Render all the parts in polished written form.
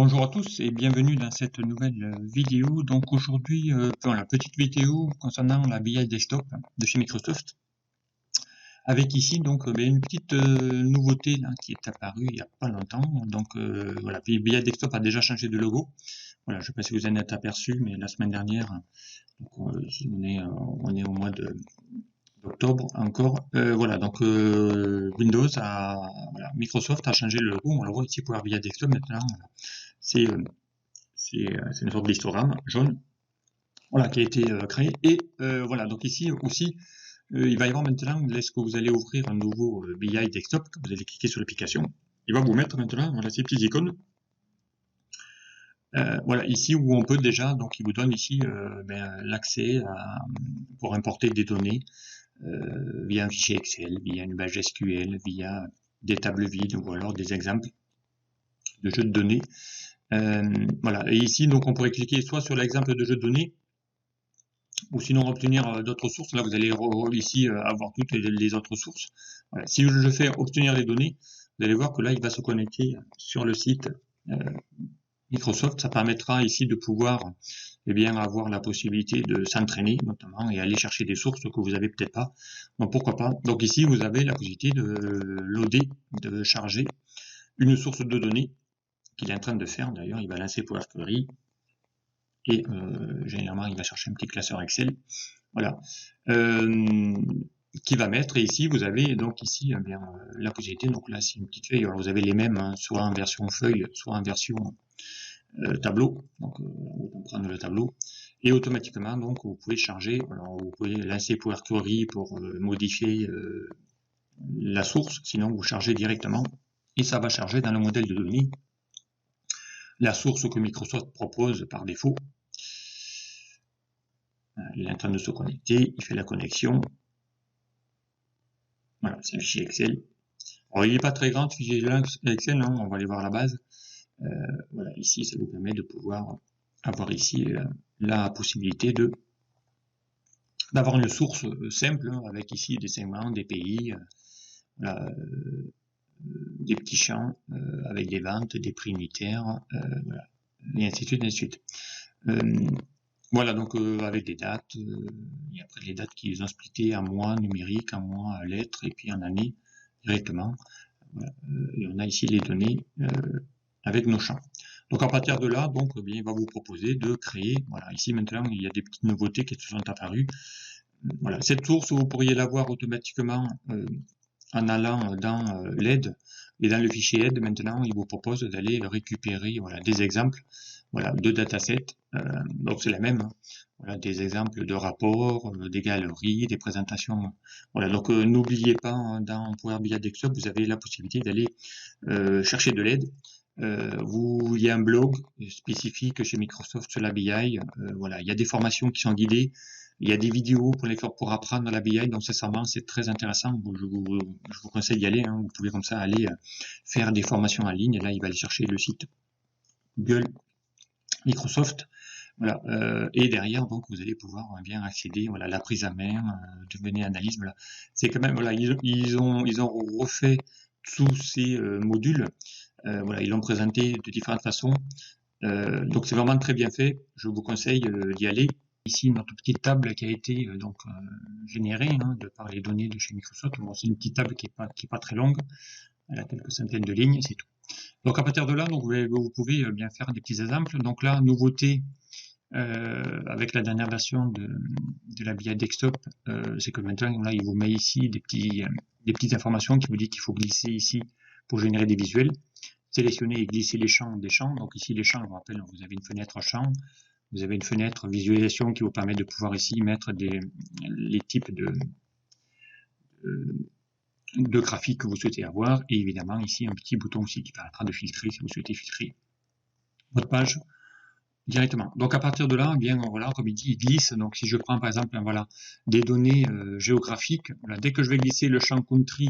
Bonjour à tous et bienvenue dans cette nouvelle vidéo. Donc aujourd'hui, la petite vidéo concernant la BI Desktop de chez Microsoft. Avec ici donc une petite nouveauté là, qui est apparue il n'y a pas longtemps. Donc voilà, BI Desktop a déjà changé de logo. Voilà, je ne sais pas si vous en êtes aperçu, mais la semaine dernière, donc, on est au mois d'octobre encore. Voilà, donc Microsoft a changé le logo. On le voit ici pour BI Desktop maintenant. C'est c'est une sorte d'histogramme jaune, voilà, qui a été créé. Et voilà, donc ici aussi, il va y avoir maintenant, lorsque vous allez ouvrir un nouveau BI Desktop, quand vous allez cliquer sur l'application, il va vous mettre maintenant voilà, ces petites icônes. Voilà, ici où on peut déjà, donc il vous donne ici l'accès pour importer des données via un fichier Excel, via une base SQL, via des tables vides ou alors des exemples de jeux de données. Voilà, et ici donc on pourrait cliquer soit sur l'exemple de jeu de données, ou sinon obtenir d'autres sources. Là, vous allez ici avoir toutes les autres sources. Voilà. Si je fais obtenir les données, vous allez voir que là, il va se connecter sur le site Microsoft. Ça permettra ici de pouvoir avoir la possibilité de s'entraîner notamment et aller chercher des sources que vous avez peut-être pas. Donc pourquoi pas. Donc ici, vous avez la possibilité de loader, de charger une source de données qu'il est en train de faire. D'ailleurs, il va lancer Power Query et généralement, il va chercher un petit classeur Excel. Voilà, qui va mettre, et ici vous avez donc ici la possibilité, donc là c'est une petite feuille, alors vous avez les mêmes, hein, soit en version feuille, soit en version tableau, donc on va prendre le tableau, et automatiquement donc vous pouvez charger, alors vous pouvez lancer Power Query pour modifier la source, sinon vous chargez directement, et ça va charger dans le modèle de données la source que Microsoft propose par défaut. Il est en train de se connecter, il fait la connexion. Voilà, c'est un fichier Excel. Alors, il n'est pas très grand ce fichier Excel, hein, on va aller voir la base. Voilà, ici, ça vous permet de pouvoir avoir ici la possibilité d'avoir une source simple, hein, avec ici des segments, des pays, des petits champs avec des ventes, des prix unitaires, voilà, et ainsi de suite, ainsi de suite. Voilà, donc avec des dates, et après les dates qu'ils ont splittées en mois numérique, en mois lettres, et puis en année directement. Voilà. Et on a ici les données avec nos champs. Donc à partir de là, donc il va vous proposer de créer. Voilà, ici maintenant il y a des petites nouveautés qui se sont apparues. Voilà, cette source vous pourriez l'avoir automatiquement en allant dans l'aide, et dans le fichier aide maintenant il vous propose d'aller récupérer voilà, des exemples, voilà, de datasets, donc c'est la même, hein. Voilà, des exemples de rapports, des galeries, des présentations, voilà, donc n'oubliez pas, hein, dans Power BI Desktop vous avez la possibilité d'aller chercher de l'aide. Il y a un blog spécifique chez Microsoft sur la BI, voilà, il y a des formations qui sont guidées. Il y a des vidéos pour apprendre la BI, donc sincèrement c'est très intéressant. Je vous conseille d'y aller, hein. Vous pouvez comme ça aller faire des formations en ligne. Et là, il va aller chercher le site Google Microsoft. Voilà. Et derrière, donc, vous allez pouvoir bien accéder, voilà, la prise à main, devenir analyse. Voilà. C'est quand même, voilà, ils ont refait tous ces modules. Voilà, ils l'ont présenté de différentes façons. Donc c'est vraiment très bien fait. Je vous conseille d'y aller. Ici notre petite table qui a été générée, hein, de par les données de chez Microsoft. Bon, c'est une petite table qui est pas très longue. Elle a quelques centaines de lignes, c'est tout. Donc à partir de là, donc vous pouvez bien faire des petits exemples. Donc là, nouveauté avec la dernière version de la BI Desktop, c'est que maintenant là, il vous met ici des petites informations qui vous dit qu'il faut glisser ici pour générer des visuels. Sélectionner et glisser les champs des champs. Donc ici les champs, je vous rappelle, vous avez une fenêtre champ, vous avez une fenêtre visualisation qui vous permet de pouvoir ici mettre les types de graphiques que vous souhaitez avoir, et évidemment ici un petit bouton aussi qui permettra de filtrer si vous souhaitez filtrer votre page directement. Donc à partir de là, eh bien voilà, comme il dit, il glisse. Donc si je prends par exemple voilà, des données géographiques, voilà, dès que je vais glisser le champ country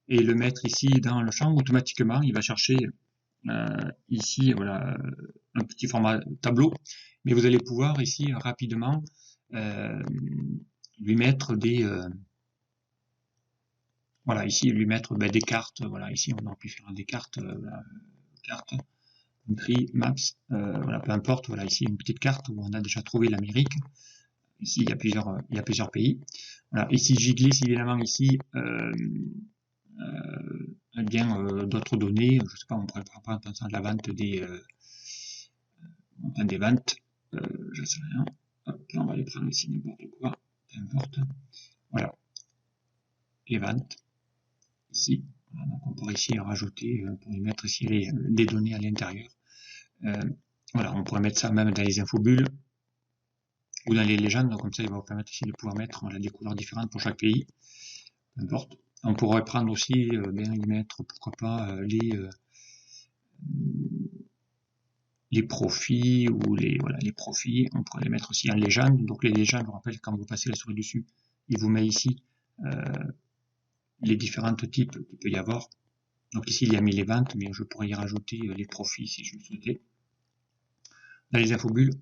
et le mettre ici dans le champ, automatiquement il va chercher ici voilà, un petit format tableau, mais vous allez pouvoir ici rapidement lui mettre voilà, ici lui mettre des cartes. Voilà, ici on a pu faire des cartes, cartes country, maps, voilà, peu importe, voilà, ici une petite carte où on a déjà trouvé l'Amérique. Ici, il y a plusieurs pays. Voilà, ici, j'y glisse évidemment ici d'autres données. Je sais pas, on pourrait prendre de la vente des ventes. Je sais rien. Hop, là, on va les prendre ici n'importe quoi, peu importe. Voilà, les ventes ici. Voilà, donc on pourrait ici rajouter, pour y mettre ici les données à l'intérieur. Voilà, on pourrait mettre ça même dans les infobules ou dans les légendes, donc comme ça il va vous permettre ici de pouvoir mettre voilà, des couleurs différentes pour chaque pays, peu importe. On pourrait prendre aussi, bien y mettre, pourquoi pas, les profits ou les profits, on pourrait les mettre aussi en légende. Donc les légendes, je vous rappelle, quand vous passez la souris dessus, il vous met ici les différents types qu'il peut y avoir. Donc ici il y a mis les ventes, mais je pourrais y rajouter les profits si je le souhaitais. Dans les infobules,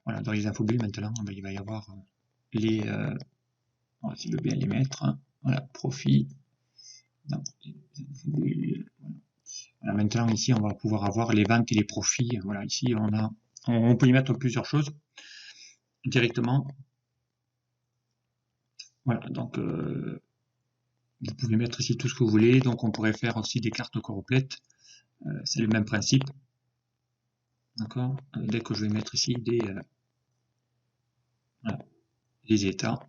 voilà, dans les infobules maintenant, il va y avoir les, on va essayer de bien les mettre, hein. Voilà, profit, dans les infobules, voilà. Voilà, maintenant ici on va pouvoir avoir les ventes et les profits. Voilà, ici on peut y mettre plusieurs choses directement. Voilà, donc vous pouvez mettre ici tout ce que vous voulez. Donc on pourrait faire aussi des cartes complètes. C'est le même principe. D'accord. Dès que je vais mettre ici voilà, des états.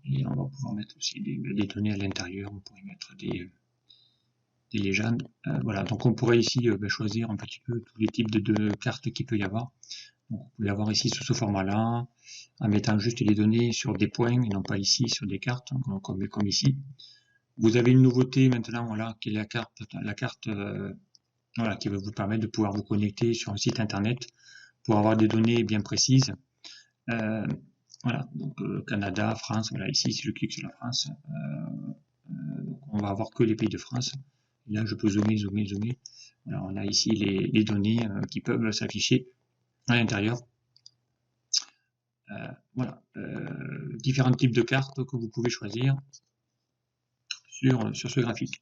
Et on va pouvoir mettre aussi des données à l'intérieur. On pourrait mettre des légendes. Voilà, donc on pourrait ici choisir un petit peu tous les types de cartes qu'il peut y avoir. Donc vous pouvez avoir ici sous ce format-là, en mettant juste les données sur des points et non pas ici sur des cartes, comme ici. Vous avez une nouveauté maintenant, voilà, qui est la carte voilà, qui va vous permettre de pouvoir vous connecter sur un site internet pour avoir des données bien précises. Voilà, donc Canada, France, voilà, ici si je clique sur la France, on va avoir que les pays de France. Et là, je peux zoomer. Voilà, on a ici les données qui peuvent s'afficher à l'intérieur. Voilà, différents types de cartes que vous pouvez choisir sur ce graphique.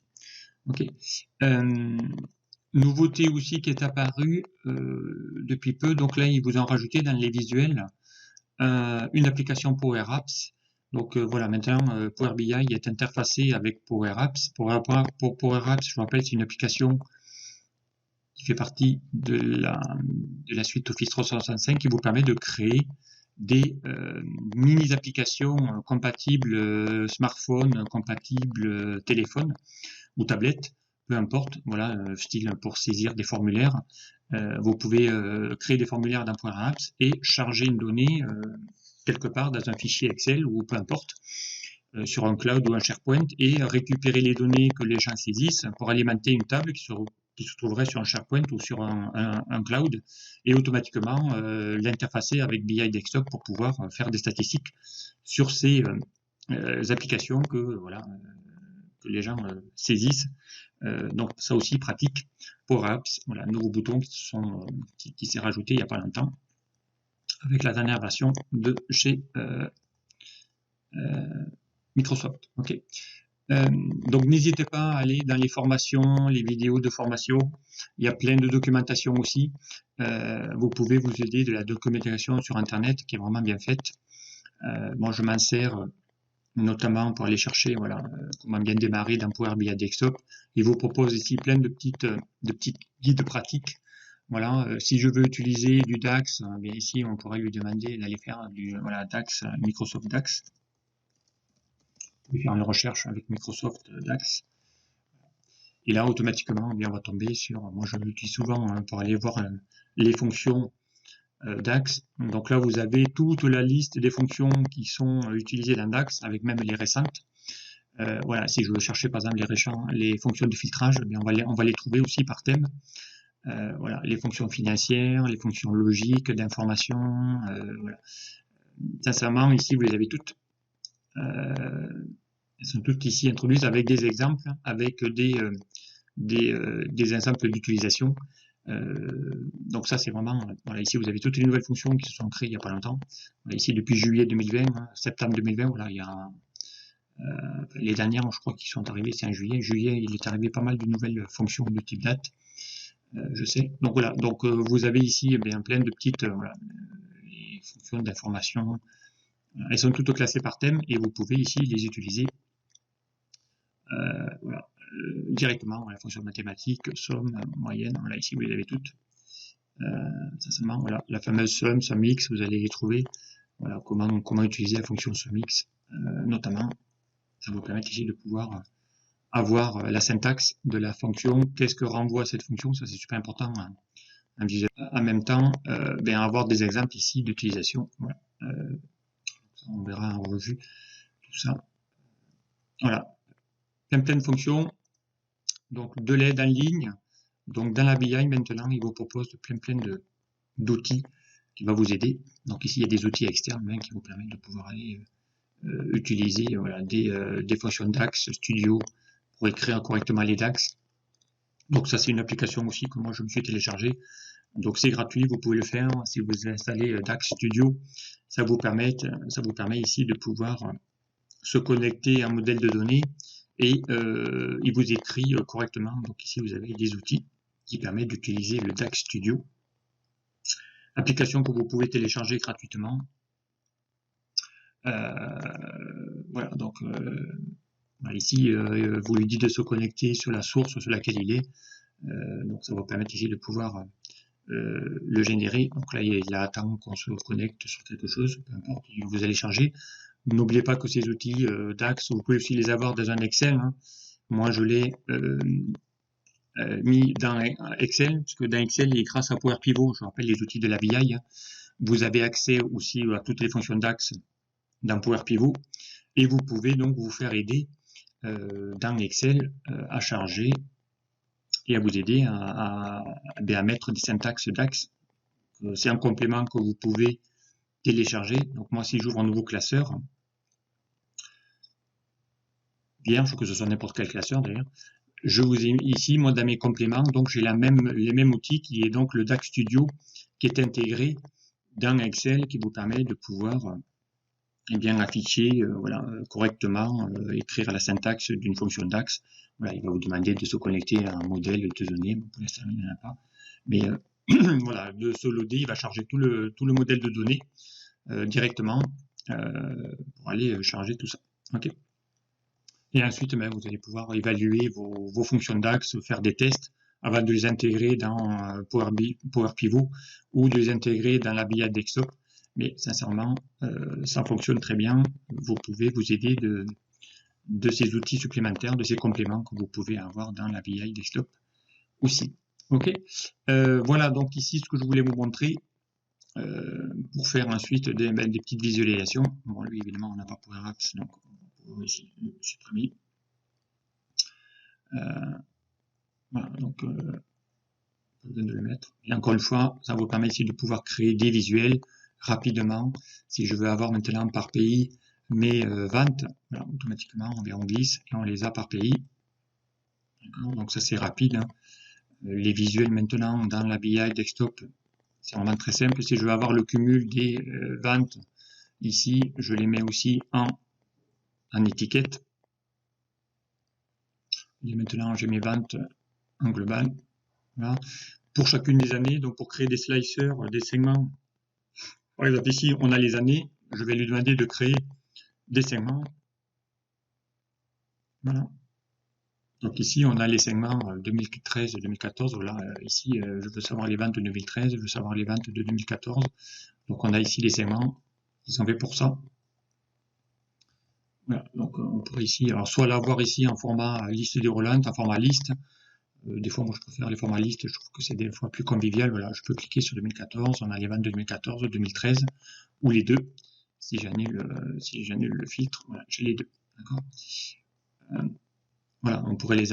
Ok. Nouveauté aussi qui est apparue depuis peu, donc là ils vous ont rajouté dans les visuels une application Power Apps. Donc voilà, maintenant Power BI est interfacé avec Power Apps. Power Apps, je vous rappelle, c'est une application qui fait partie de la suite Office 365 qui vous permet de créer des mini-applications compatibles smartphone, compatibles téléphone ou tablette, peu importe, voilà, style pour saisir des formulaires. Vous pouvez créer des formulaires dans Power Apps et charger une donnée quelque part dans un fichier Excel ou peu importe, sur un cloud ou un SharePoint et récupérer les données que les gens saisissent pour alimenter une table qui se trouverait sur un SharePoint ou sur un cloud et automatiquement l'interfacer avec BI Desktop pour pouvoir faire des statistiques sur ces applications que que les gens saisissent. Donc ça aussi pratique. Power Apps, voilà, un nouveau bouton qui s'est rajouté il n'y a pas longtemps avec la dernière version de chez Microsoft. Ok. Donc n'hésitez pas à aller dans les formations, les vidéos de formation. Il y a plein de documentation aussi. Vous pouvez vous aider de la documentation sur Internet qui est vraiment bien faite. Moi, je m'en sers notamment pour aller chercher comment bien démarrer dans Power BI Desktop. Il vous propose ici plein de petites guides pratiques. Voilà, si je veux utiliser du DAX, bien ici on pourrait lui demander d'aller faire du DAX, Microsoft DAX. Vous pouvez faire une recherche avec Microsoft DAX. Et là, automatiquement, on va tomber sur, moi je l'utilise souvent pour aller voir les fonctions DAX. Donc là, vous avez toute la liste des fonctions qui sont utilisées dans DAX, avec même les récentes. Voilà, si je veux chercher par exemple les fonctions de filtrage, bien on va les trouver aussi par thème. Voilà, les fonctions financières, les fonctions logiques, d'information. Voilà. Sincèrement, ici, vous les avez toutes. Elles sont toutes ici introduites avec des exemples, avec des exemples d'utilisation. Donc ça, c'est vraiment... Voilà, ici, vous avez toutes les nouvelles fonctions qui se sont créées il n'y a pas longtemps. Voilà, ici, depuis juillet 2020, septembre 2020, voilà, il y a... les dernières, je crois, qui sont arrivées, c'est en juillet. Juillet, il est arrivé pas mal de nouvelles fonctions de type date. je sais. Donc voilà, donc vous avez ici eh bien, plein de petites voilà, les fonctions d'information. Elles sont toutes classées par thème et vous pouvez ici les utiliser voilà, directement. La fonction mathématique, somme, moyenne, voilà, ici vous les avez toutes. Sincèrement, voilà, la fameuse somme, somme x, vous allez les trouver. Voilà, comment utiliser la fonction somme x, notamment. Ça vous permet ici de pouvoir avoir la syntaxe de la fonction, qu'est-ce que renvoie cette fonction, ça c'est super important. Hein. En même temps, avoir des exemples ici d'utilisation. Voilà. On verra en revue tout ça. Voilà, plein de fonctions. Donc de l'aide en ligne. Donc dans la BI maintenant, il vous propose plein d'outils qui va vous aider. Donc ici il y a des outils externes qui vous permettent de pouvoir aller utiliser voilà, des fonctions DAX Studio pour écrire correctement les DAX. Donc ça c'est une application aussi que moi je me suis téléchargée. Donc c'est gratuit, vous pouvez le faire si vous installez DAX Studio. Ça vous permet ici de pouvoir se connecter à un modèle de données et il vous écrit correctement. Donc ici vous avez des outils qui permettent d'utiliser le DAX Studio. Application que vous pouvez télécharger gratuitement. Voilà, donc ici vous lui dites de se connecter sur la source sur laquelle il est. Donc ça va vous permettre ici de pouvoir le générer. Donc là il attend qu'on se connecte sur quelque chose, peu importe, vous allez charger. N'oubliez pas que ces outils DAX, vous pouvez aussi les avoir dans un Excel. Hein. Moi je l'ai mis dans Excel, parce que dans Excel, et grâce à Power Pivot, je rappelle les outils de la BI, hein, vous avez accès aussi à toutes les fonctions DAX dans Power Pivot, et vous pouvez donc vous faire aider dans Excel à charger et à vous aider à mettre des syntaxes DAX. C'est un complément que vous pouvez télécharger. Donc moi, si j'ouvre un nouveau classeur, vierge, que ce soit n'importe quel classeur d'ailleurs, je vous ai mis ici, moi, dans mes compléments, donc j'ai les mêmes outils qui est donc le DAX Studio qui est intégré dans Excel qui vous permet de pouvoir afficher voilà, correctement, écrire la syntaxe d'une fonction DAX. Voilà, il va vous demander de se connecter à un modèle de données. Pour l'instant, il n'y en a pas. Mais voilà, de se loader, il va charger tout le modèle de données directement pour aller charger tout ça. Ok. Et ensuite, vous allez pouvoir évaluer vos fonctions DAX, faire des tests avant de les intégrer dans Power Pivot ou de les intégrer dans la BI Desktop. Mais sincèrement, ça fonctionne très bien. Vous pouvez vous aider de ces outils supplémentaires, de ces compléments que vous pouvez avoir dans la BI Desktop aussi. Ok. Voilà donc ici ce que je voulais vous montrer pour faire ensuite des petites visualisations. Bon, lui évidemment on n'a pas Power Apps, donc on va ici le supprimer. Voilà, donc pas besoin de le mettre. Et encore une fois, ça vous permet ici de pouvoir créer des visuels rapidement. Si je veux avoir maintenant par pays mes ventes, voilà, automatiquement on glisse et on les a par pays. Donc ça c'est rapide. Hein. Les visuels maintenant dans la BI Desktop, c'est vraiment très simple. Si je veux avoir le cumul des ventes, ici je les mets aussi en étiquette. Et maintenant j'ai mes ventes en global. Voilà. Pour chacune des années, donc pour créer des slicers, des segments. Par exemple, ici, on a les années. Je vais lui demander de créer des segments. Voilà. Donc ici, on a les segments 2013-2014. Voilà, ici, je veux savoir les ventes de 2013, je veux savoir les ventes de 2014. Donc on a ici les segments qui sont faits pour ça. Voilà, donc on pourrait ici, alors soit l'avoir ici en format liste déroulante, en format liste. Des fois, moi, je préfère les formats listes, je trouve que c'est des fois plus convivial. Voilà, je peux cliquer sur 2014, on a les ventes de 2014, 2013, ou les deux. Si j'annule le filtre, voilà, j'ai les deux. D'accord. Voilà, on pourrait les